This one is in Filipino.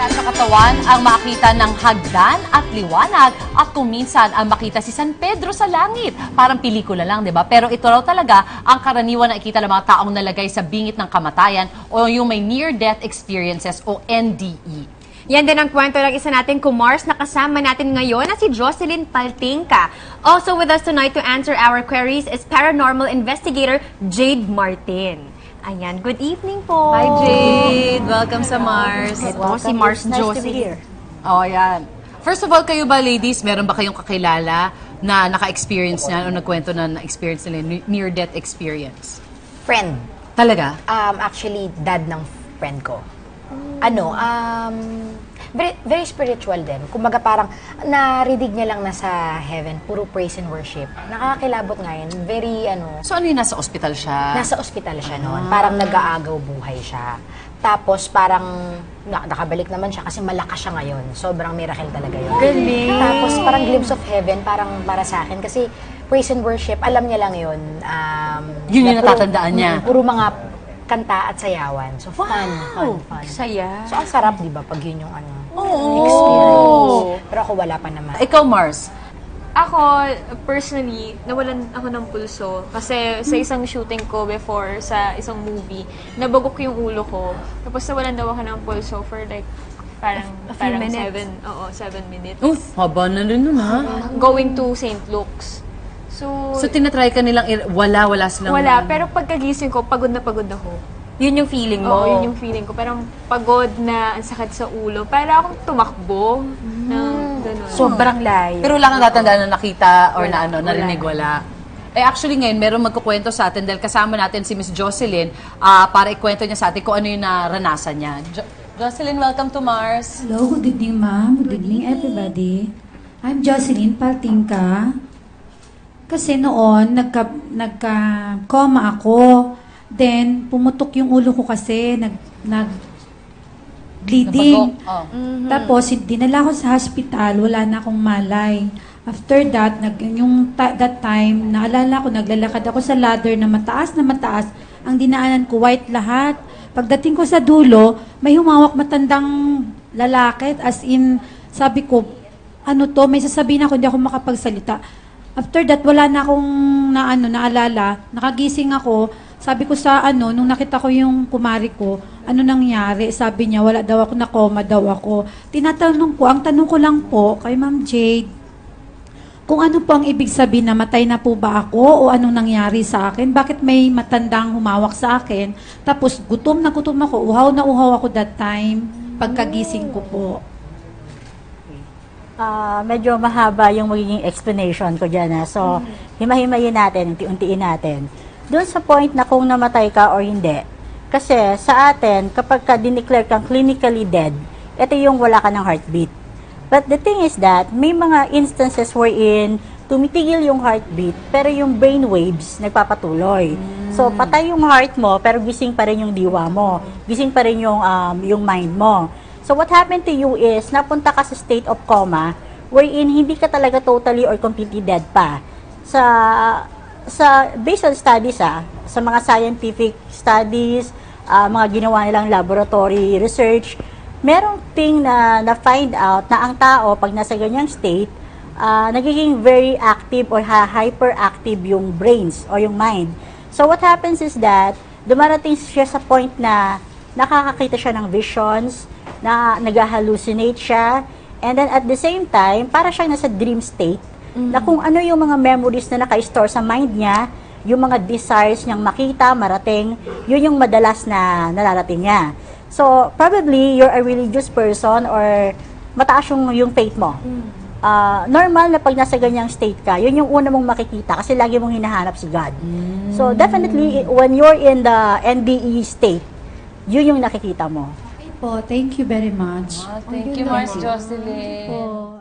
Sa katawan ang makita ng hagdan at liwanag at kung minsan ang makita si San Pedro sa langit. Parang pelikula lang, di ba? Pero ito raw talaga ang karaniwan na ikita ng mga taong nalagay sa bingit ng kamatayan o yung may near-death experiences o NDE. Yan din ang kwento ng isa nating kumars na kasama natin ngayon na si Jocelyn Paltingka. Also with us tonight to answer our queries is paranormal investigator Jade Martin. Ayan, good evening po. Hi Jade! Welcome sa Mars. Ito si Mars Nice to be Jocelyn. here. Oh, yan. First of all, kayo ba ladies, meron ba kayong kakilala na naka-experience niyan o nagkwento na na-experience nila near-death experience? Friend. Talaga? Actually, dad ng friend ko. Very spiritual din. Kumbaga parang narinig niya lang nasa heaven, puro praise and worship. Nakakakilabot nga yun. Very So ano yun, nasa ospital siya? nasa ospital siya noon. Parang nag-aagaw buhay siya. Tapos parang nakabalik naman siya kasi malakas siya ngayon. Sobrang miracle talaga yun. Galing. Tapos parang glimpse of heaven, parang para sa akin. Kasi praise and worship, alam niya lang yun. Yun yung na natatandaan niya. Puro mga kanta at sayawan. So fun. Saya. So ang sarap, di ba, pag yun yung Oo. experience. Pero ako wala pa naman. Ikaw, Mars? Ako, personally, nawalan ako ng pulso. Kasi sa isang shooting ko before, sa isang movie, nabagok yung ulo ko. Tapos nawalan daw ako ng pulso for like, parang A few minutes. 7 minutes. Haba na rin nun, ha? Going to St. Luke's. So, tinatry ka nilang, wala silang... Wala, pero pagkagising ko, pagod na pagod ako. Yun yung feeling mo. Oo, yun yung feeling ko. Parang pagod na, ang sakit sa ulo. Para akong tumakbo ng gano'n. Sobrang layo. Pero wala kang tatandaan na nakita or na Wala. narinig, wala. Actually ngayon, meron magkukwento sa atin dahil kasama natin si Miss Jocelyn para ikwento niya sa atin kung ano yung naranasan niya. Jocelyn, welcome to Mars. Hello, good evening ma'am. Good evening everybody. I'm Jocelyn Paltingka. Kasi noon, nagka-coma ako. Then, pumutok yung ulo ko kasi, bleeding. Nabagok. Oh. Tapos, dinala ko sa hospital, wala na akong malay. After that, that time, naalala ko, naglalakad ako sa ladder na mataas. Ang dinaanan ko, white lahat. Pagdating ko sa dulo, may humawak matandang lalaki. As in, sabi ko, ano to, may sasabihin ako, hindi ako makapagsalita. After that, wala na akong naalala. Nakagising ako. Sabi ko sa nung nakita ko yung kumari ko, ano nangyari? Sabi niya, wala daw ako, na-coma daw ako. Ang tanong ko lang po kay Ma'am Jade, kung ano po ang ibig sabihin na matay na po ba ako o anong nangyari sa akin? Bakit may matandang humawak sa akin? Tapos gutom na ako, uhaw na uhaw ako that time, pagkagising ko po. Medyo mahaba yung magiging explanation ko dyan. So, himahimayin natin, unti-untiin natin. Doon sa point na kung namatay ka or hindi. Kasi sa atin, kapag ka dineclare kang clinically dead, ito yung wala ka ng heartbeat. But the thing is that, may mga instances wherein tumitigil yung heartbeat, pero yung brain waves nagpapatuloy. So, patay yung heart mo, pero gising pa rin yung diwa mo. Gising pa rin yung mind mo. So, what happened to you is, napunta ka sa state of coma, wherein hindi ka talaga totally or completely dead pa. Based on studies, sa mga scientific studies, mga ginawa nilang laboratory research, merong thing na find out na ang tao, pag nasa ganyang state, nagiging very active or hyperactive yung brains or yung mind. So, what happens is that, dumarating siya sa point na nakakakita siya ng visions, na nag-hallucinate siya, and then at the same time, para siyang nasa dream state, na kung ano yung mga memories na naka-store sa mind niya, yung mga desires niyang makita, marating, yun yung madalas na nararating niya. So, probably, you're a religious person or mataas yung faith mo. Normal na pag nasa ganyang state ka, yun yung una mong makikita kasi lagi mong hinahanap si God. So, definitely, when you're in the NDE state, yun yung nakikita mo. Po, thank you very much. Thank you, Mars Jocelyn.